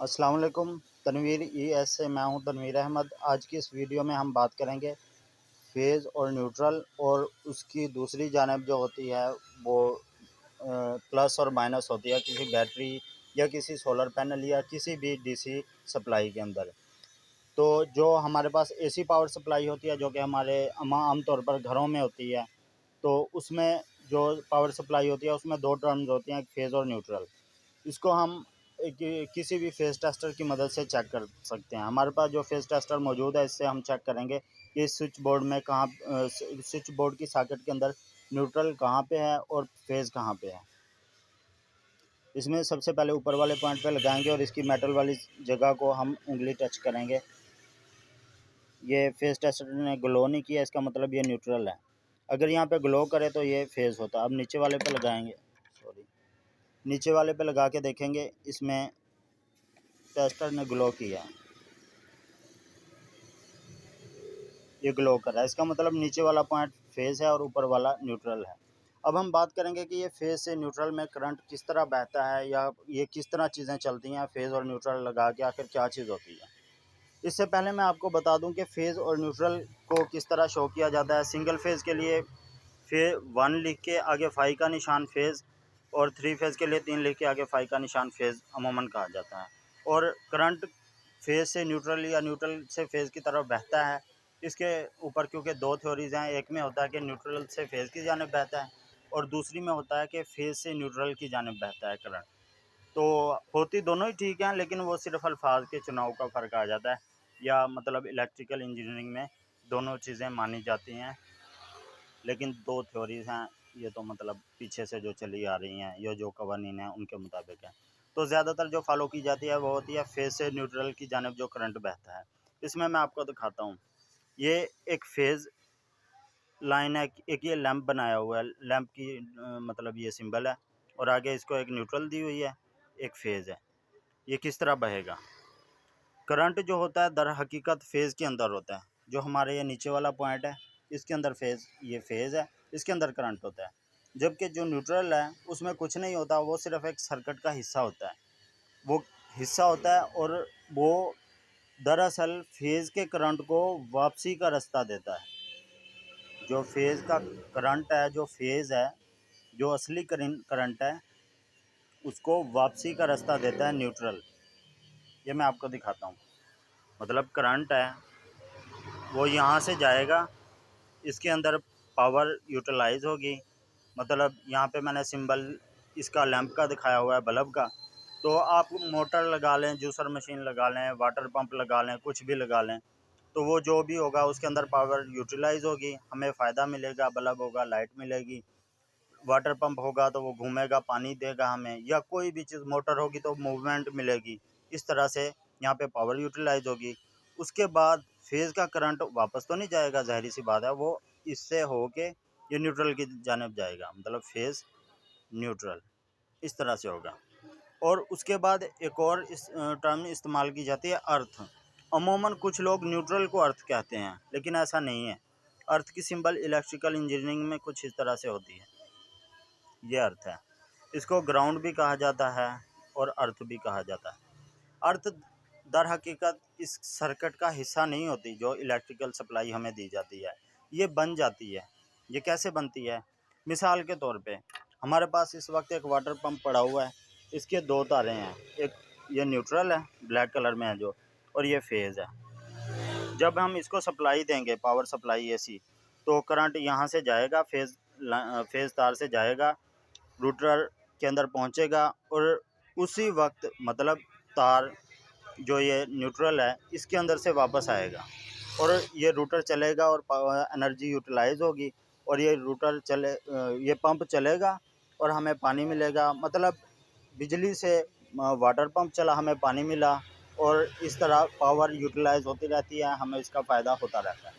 अस्सलाम वालेकुम। तनवीर ES से मैं हूं तनवीर अहमद। आज की इस वीडियो में हम बात करेंगे फेज़ और न्यूट्रल और उसकी दूसरी जानिब जो होती है वो प्लस और माइनस होती है किसी बैटरी या किसी सोलर पैनल या किसी भी DC सप्लाई के अंदर। तो जो हमारे पास AC पावर सप्लाई होती है जो कि हमारे आम तौर पर घरों में होती है, तो उसमें जो पावर सप्लाई होती है उसमें दो टर्म्स होती हैं, फेज़ और न्यूट्रल। इसको हम किसी भी फेज़ टेस्टर की मदद से चेक कर सकते हैं। हमारे पास जो फेज़ टेस्टर मौजूद है इससे हम चेक करेंगे कि स्विच बोर्ड में स्विच बोर्ड की सॉकेट के अंदर न्यूट्रल कहाँ पे है और फेज़ कहाँ पे है। इसमें सबसे पहले ऊपर वाले पॉइंट पे लगाएंगे और इसकी मेटल वाली जगह को हम उंगली टच करेंगे। ये फेज़ टेस्टर ने ग्लो नहीं किया, इसका मतलब ये न्यूट्रल है। अगर यहाँ पे ग्लो करे तो ये फेज़ होता है। अब नीचे वाले पे लगाएंगे, नीचे वाले पे लगा के देखेंगे, इसमें टेस्टर ने ग्लो किया, ये ग्लो कर रहा है, इसका मतलब नीचे वाला पॉइंट फेज़ है और ऊपर वाला न्यूट्रल है। अब हम बात करेंगे कि ये फेज़ से न्यूट्रल में करंट किस तरह बहता है या ये किस तरह चीज़ें चलती हैं, फेज़ और न्यूट्रल लगा के आखिर क्या चीज़ होती है। इससे पहले मैं आपको बता दूं कि फेज़ और न्यूट्रल को किस तरह शो किया जाता है। सिंगल फेज़ के लिए 1 लिख के आगे फाई का निशान फेज़, और 3 फेज़ के लिए 3 लिख के आगे फाई का निशान फेज़ अमूमन कहा जाता है। और करंट फेज़ से न्यूट्रल या न्यूट्रल से फेज़ की तरफ बहता है। इसके ऊपर क्योंकि दो थ्योरीज़ हैं, एक में होता है कि न्यूट्रल से फेज़ की जानिब बहता है और दूसरी में होता है कि फेज़ से न्यूट्रल की जानिब बहता है करंट। तो होती दोनों ही ठीक हैं, लेकिन वो सिर्फ अल्फाज के चुनाव का फ़र्क आ जाता है, या मतलब इलेक्ट्रिकल इंजीनियरिंग में दोनों चीज़ें मानी जाती हैं, लेकिन दो थ्योरीज़ हैं। ये तो मतलब पीछे से जो चली आ रही हैं, ये जो कवानीन हैं उनके मुताबिक है। तो ज़्यादातर जो फॉलो की जाती है वो होती है फेज़ से न्यूट्रल की जानिब जो करंट बहता है। इसमें मैं आपको दिखाता हूँ, ये एक फेज़ लाइन है, एक ये लैंप बनाया हुआ है, लैंप की मतलब ये सिंबल है, और आगे इसको एक न्यूट्रल दी हुई है, एक फेज़ है। ये किस तरह बहेगा। करंट जो होता है दर हकीकत फेज़ के अंदर होता है। जो हमारे ये नीचे वाला पॉइंट है इसके अंदर ये फेज़ है, इसके अंदर करंट होता है। जबकि जो न्यूट्रल है उसमें कुछ नहीं होता, वो सिर्फ एक सर्किट का हिस्सा होता है। वो हिस्सा होता है और वो दरअसल फेज़ के करंट को वापसी का रास्ता देता है। जो फेज़ का करंट है, जो फेज़ है, जो असली करंट है, उसको वापसी का रास्ता देता है न्यूट्रल। ये मैं आपको दिखाता हूँ। मतलब करंट है वो यहाँ से जाएगा, इसके अंदर पावर यूटिलाइज़ होगी। मतलब यहाँ पे मैंने सिंबल इसका लैंप का दिखाया हुआ है, बल्ब का। तो आप मोटर लगा लें, जूसर मशीन लगा लें, वाटर पंप लगा लें, कुछ भी लगा लें, तो वो जो भी होगा उसके अंदर पावर यूटिलाइज़ होगी, हमें फ़ायदा मिलेगा, बल्ब होगा, लाइट मिलेगी। वाटर पंप होगा तो वो घूमेगा, पानी देगा हमें, या कोई भी चीज़, मोटर होगी तो मूवमेंट मिलेगी। इस तरह से यहाँ पे पावर यूटिलाइज़ होगी। उसके बाद फेज़ का करंट वापस तो नहीं जाएगा, ज़ाहिर सी बात है, वो इससे होके ये न्यूट्रल की जानिब जाएगा, मतलब फेज़ न्यूट्रल इस तरह से होगा। और उसके बाद एक और इस टर्म इस्तेमाल की जाती है, अर्थ। अमूमन कुछ लोग न्यूट्रल को अर्थ कहते हैं, लेकिन ऐसा नहीं है। अर्थ की सिंबल इलेक्ट्रिकल इंजीनियरिंग में कुछ इस तरह से होती है, ये अर्थ है। इसको ग्राउंड भी कहा जाता है और अर्थ भी कहा जाता है। अर्थ दर हकीकत इस सर्किट का हिस्सा नहीं होती जो इलेक्ट्रिकल सप्लाई हमें दी जाती है, ये बन जाती है। ये कैसे बनती है, मिसाल के तौर पे हमारे पास इस वक्त एक वाटर पंप पड़ा हुआ है, इसके दो तारे हैं, एक ये न्यूट्रल है, ब्लैक कलर में है जो, और ये फेज़ है। जब हम इसको सप्लाई देंगे, पावर सप्लाई AC, तो करंट यहाँ से जाएगा, फेज़ तार से जाएगा, रूटर के अंदर पहुँचेगा, और उसी वक्त मतलब तार जो ये न्यूट्रल है इसके अंदर से वापस आएगा, और ये रूटर चलेगा और एनर्जी यूटिलाइज़ होगी, और ये पंप चलेगा और हमें पानी मिलेगा। मतलब बिजली से वाटर पंप चला, हमें पानी मिला, और इस तरह पावर यूटिलाइज़ होती रहती है, हमें इसका फ़ायदा होता रहता है।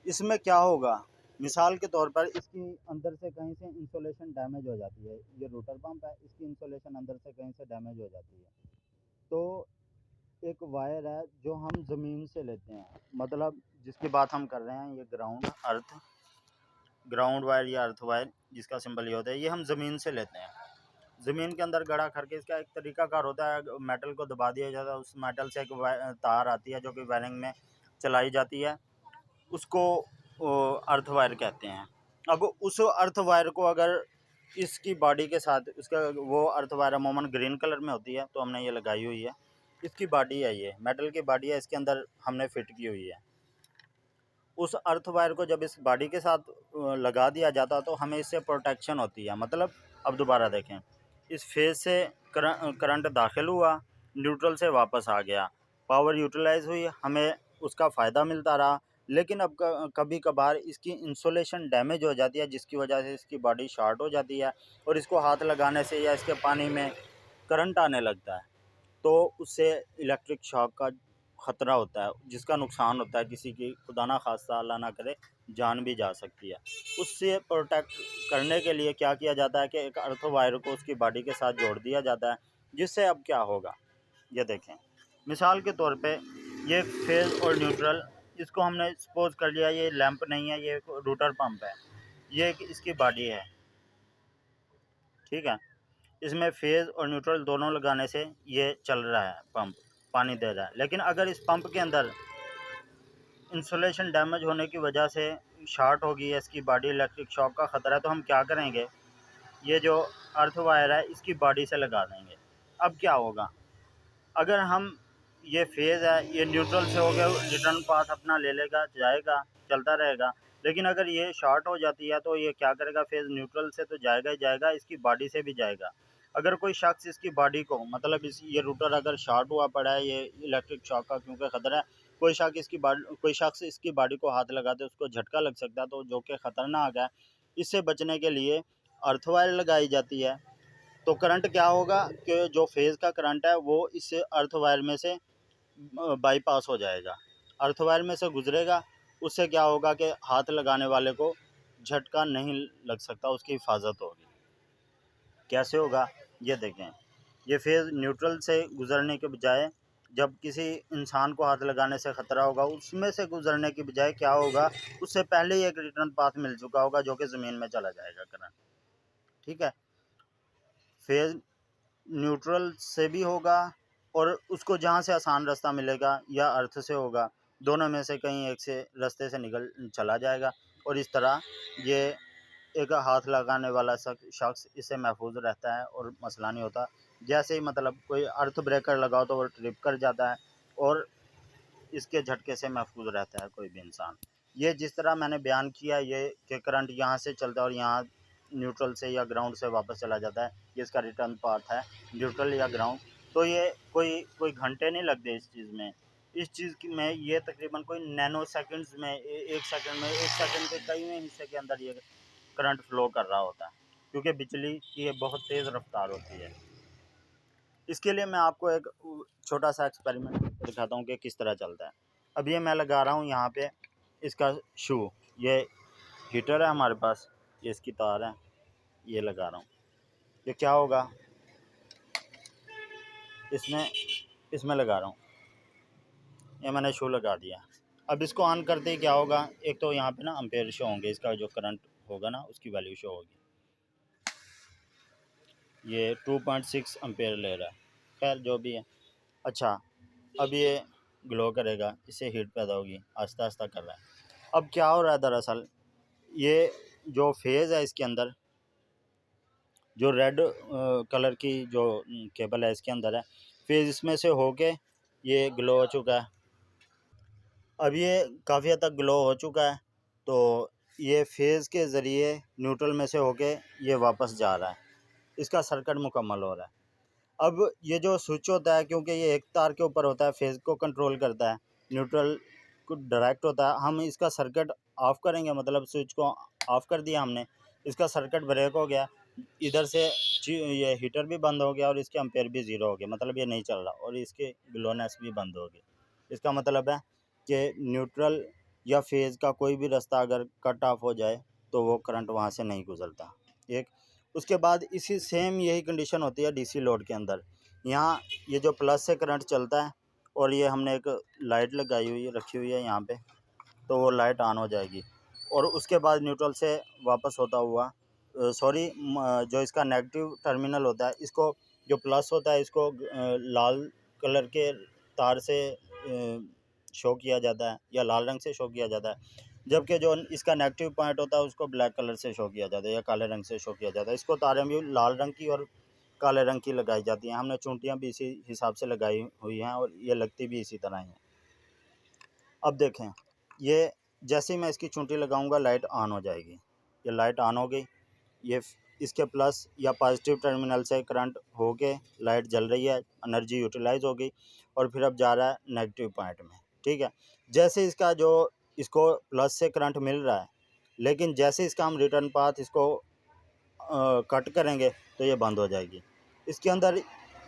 इसमें क्या होगा, मिसाल के तौर पर इसकी अंदर से कहीं से इंसुलेशन डैमेज हो जाती है, ये रोटर पंप है, इसकी इंसुलेशन अंदर से कहीं से डैमेज हो जाती है, तो एक वायर है जो हम ज़मीन से लेते हैं, मतलब जिसकी बात हम कर रहे हैं, ये ग्राउंड वायर या अर्थ वायर जिसका सिंबल ये होता है, ये हम ज़मीन से लेते हैं। ज़मीन के अंदर गड़ा करके इसका एक तरीकाकार होता है, मेटल को दबा दिया जाता है, उस मेटल से एक तार आती है जो कि वायरिंग में चलाई जाती है, उसको अर्थ वायर कहते हैं। अब उस अर्थ वायर को अगर इसकी बॉडी के साथ, उसका वो अर्थ वायर अमूमन ग्रीन कलर में होती है, तो हमने ये लगाई हुई है। इसकी बॉडी है, ये मेटल की बॉडी है, इसके अंदर हमने फिट की हुई है। उस अर्थ वायर को जब इस बॉडी के साथ लगा दिया जाता तो हमें इससे प्रोटेक्शन होती है। मतलब अब दोबारा देखें, इस फेज से करंट दाखिल हुआ, न्यूट्रल से वापस आ गया, पावर यूटिलाइज हुई, हमें उसका फ़ायदा मिलता रहा। लेकिन अब कभी कभार इसकी इंसुलेशन डैमेज हो जाती है, जिसकी वजह से इसकी बॉडी शॉर्ट हो जाती है और इसको हाथ लगाने से या इसके पानी में करंट आने लगता है, तो उससे इलेक्ट्रिक शॉक का ख़तरा होता है, जिसका नुकसान होता है, किसी की खुदा ना खास्ता अल्लाह ना करे जान भी जा सकती है। उससे प्रोटेक्ट करने के लिए क्या किया जाता है कि एक अर्थ वायर को उसकी बॉडी के साथ जोड़ दिया जाता है, जिससे अब क्या होगा ये देखें। मिसाल के तौर पे ये फेज़ और न्यूट्रल, इसको हमने सपोज कर लिया ये लैंप नहीं है, ये रोटर पंप है, ये इसकी बॉडी है, ठीक है। इसमें फेज़ और न्यूट्रल दोनों लगाने से ये चल रहा है, पंप पानी दे रहा है। लेकिन अगर इस पंप के अंदर इंसुलेशन डैमेज होने की वजह से शॉर्ट हो गई है इसकी बॉडी, इलेक्ट्रिक शॉक का ख़तरा है, तो हम क्या करेंगे, ये जो अर्थ वायर है इसकी बॉडी से लगा देंगे। अब क्या होगा, अगर हम ये फेज़ है, ये न्यूट्रल से हो गया, रिटर्न पाथ अपना ले लेगा, जाएगा, चलता रहेगा। लेकिन अगर ये शॉर्ट हो जाती है तो ये क्या करेगा, फेज़ न्यूट्रल से तो जाएगा ही जाएगा, इसकी बॉडी से भी जाएगा। अगर कोई शख्स इसकी बॉडी को, मतलब इस ये रूटर अगर शॉर्ट हुआ पड़ा है, ये इलेक्ट्रिक शॉक का क्योंकि ख़तरा है, कोई शख्स इसकी बॉडी को हाथ लगाते उसको झटका लग सकता है, तो जो कि ख़तरनाक है। इससे बचने के लिए अर्थ वायर लगाई जाती है। तो करंट क्या होगा कि जो फेज़ का करंट है वो इस अर्थ वायर में से बाईपास हो जाएगा, अर्थ वायर में से गुजरेगा। उससे क्या होगा कि हाथ लगाने वाले को झटका नहीं लग सकता, उसकी हिफाजत होगी। कैसे होगा ये देखें, ये फेज़ न्यूट्रल से गुजरने के बजाय, जब किसी इंसान को हाथ लगाने से ख़तरा होगा, उसमें से गुजरने की बजाय क्या होगा, उससे पहले ही एक रिटर्न पाथ मिल चुका होगा जो कि ज़मीन में चला जाएगा करंट, ठीक है। फेज़ न्यूट्रल से भी होगा और उसको जहाँ से आसान रास्ता मिलेगा या अर्थ से होगा, दोनों में से कहीं एक से रास्ते से निकल चला जाएगा। और इस तरह ये एक हाथ लगाने वाला शख्स इससे महफूज रहता है और मसला नहीं होता। जैसे ही मतलब कोई अर्थ ब्रेकर लगाओ तो वो ट्रिप कर जाता है और इसके झटके से महफूज रहता है कोई भी इंसान। ये जिस तरह मैंने बयान किया, ये कि करंट यहाँ से चलता है और यहाँ न्यूट्रल से या ग्राउंड से वापस चला जाता है, ये इसका रिटर्न पाथ है, न्यूट्रल या ग्राउंड। तो ये कोई कोई घंटे नहीं लगते इस चीज़ में, इस चीज़ की में ये तकरीबन कोई नैनो सेकंड्स में, एक सेकंड में, एक सेकंड के कईवें हिस्से के अंदर ये करंट फ्लो कर रहा होता है, क्योंकि बिजली की ये बहुत तेज़ रफ्तार होती है। इसके लिए मैं आपको एक छोटा सा एक्सपेरिमेंट दिखाता हूँ कि किस तरह चलता है। अब ये मैं लगा रहा हूँ यहाँ पे इसका शू, ये हीटर है हमारे पास, ये इसकी तार है, ये लगा रहा हूँ। ये क्या होगा, इसमें इसमें लगा रहा हूँ, ये मैंने शू लगा दिया। अब इसको ऑन करते ही क्या होगा, एक तो यहाँ पे ना एम्पेयर शो होंगे, इसका जो करंट होगा ना उसकी वैल्यू शो होगी। ये 2.6 एम्पेयर ले रहा है, खैर जो भी है। अच्छा, अब ये ग्लो करेगा, इससे हीट पैदा होगी, आहिस्ता आहिस्ता कर रहा है। अब क्या हो रहा है, दरअसल ये जो फेज़ है इसके अंदर, जो रेड कलर की जो केबल है इसके अंदर है, फेज़ इसमें से होके ये ग्लो हो चुका है। अब ये काफ़ी हद तक ग्लो हो चुका है, तो ये फेज़ के ज़रिए न्यूट्रल में से होके ये वापस जा रहा है, इसका सर्किट मुकम्मल हो रहा है। अब ये जो स्विच होता है, क्योंकि ये एक तार के ऊपर होता है, फेज़ को कंट्रोल करता है, न्यूट्रल को डायरेक्ट होता है। हम इसका सर्किट ऑफ़ करेंगे, मतलब स्विच को ऑफ़ कर दिया हमने, इसका सर्किट ब्रेक हो गया, इधर से ये हीटर भी बंद हो गया और इसके एम्पेयर भी ज़ीरो हो गए, मतलब ये नहीं चल रहा और इसके ग्लोनेस भी बंद हो गई। इसका मतलब है कि न्यूट्रल या फेज़ का कोई भी रास्ता अगर कट ऑफ हो जाए तो वो करंट वहाँ से नहीं गुज़रता। एक उसके बाद इसी सेम यही कंडीशन होती है डीसी लोड के अंदर। यहाँ ये जो प्लस से करंट चलता है और ये हमने एक लाइट लगाई हुई है, रखी हुई है यहाँ पे, तो वो लाइट ऑन हो जाएगी और उसके बाद न्यूट्रल से वापस होता हुआ सॉरी जो इसका नेगेटिव टर्मिनल होता है, इसको जो प्लस होता है इसको लाल कलर के तार से शो किया जाता है या लाल रंग से शो किया जाता है, जबकि जो इसका नेगेटिव पॉइंट होता है उसको ब्लैक कलर से शो किया जाता है या काले रंग से शो किया जाता है। इसको तारें भी लाल रंग की और काले रंग की लगाई जाती हैं। हमने चूंटियाँ भी इसी हिसाब से लगाई हुई हैं और ये लगती भी इसी तरह ही हैं। अब देखें, ये जैसे ही मैं इसकी चूंटी लगाऊंगा लाइट ऑन हो जाएगी। ये लाइट ऑन हो गई, ये इसके प्लस या पॉजिटिव टर्मिनल से करंट होके लाइट जल रही है, एनर्जी यूटिलाइज हो गई और फिर अब जा रहा है नेगेटिव पॉइंट में। ठीक है, जैसे इसका जो इसको प्लस से करंट मिल रहा है, लेकिन जैसे इसका हम रिटर्न पाथ इसको कट करेंगे तो ये बंद हो जाएगी। इसके अंदर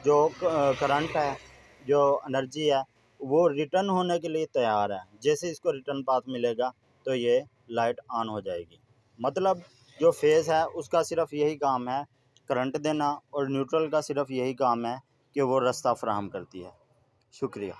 जो करंट है, जो एनर्जी है, वो रिटर्न होने के लिए तैयार है। जैसे इसको रिटर्न पाथ मिलेगा तो ये लाइट ऑन हो जाएगी। मतलब जो फेज़ है उसका सिर्फ यही काम है करंट देना, और न्यूट्रल का सिर्फ यही काम है कि वो रास्ता फराहम करती है। शुक्रिया।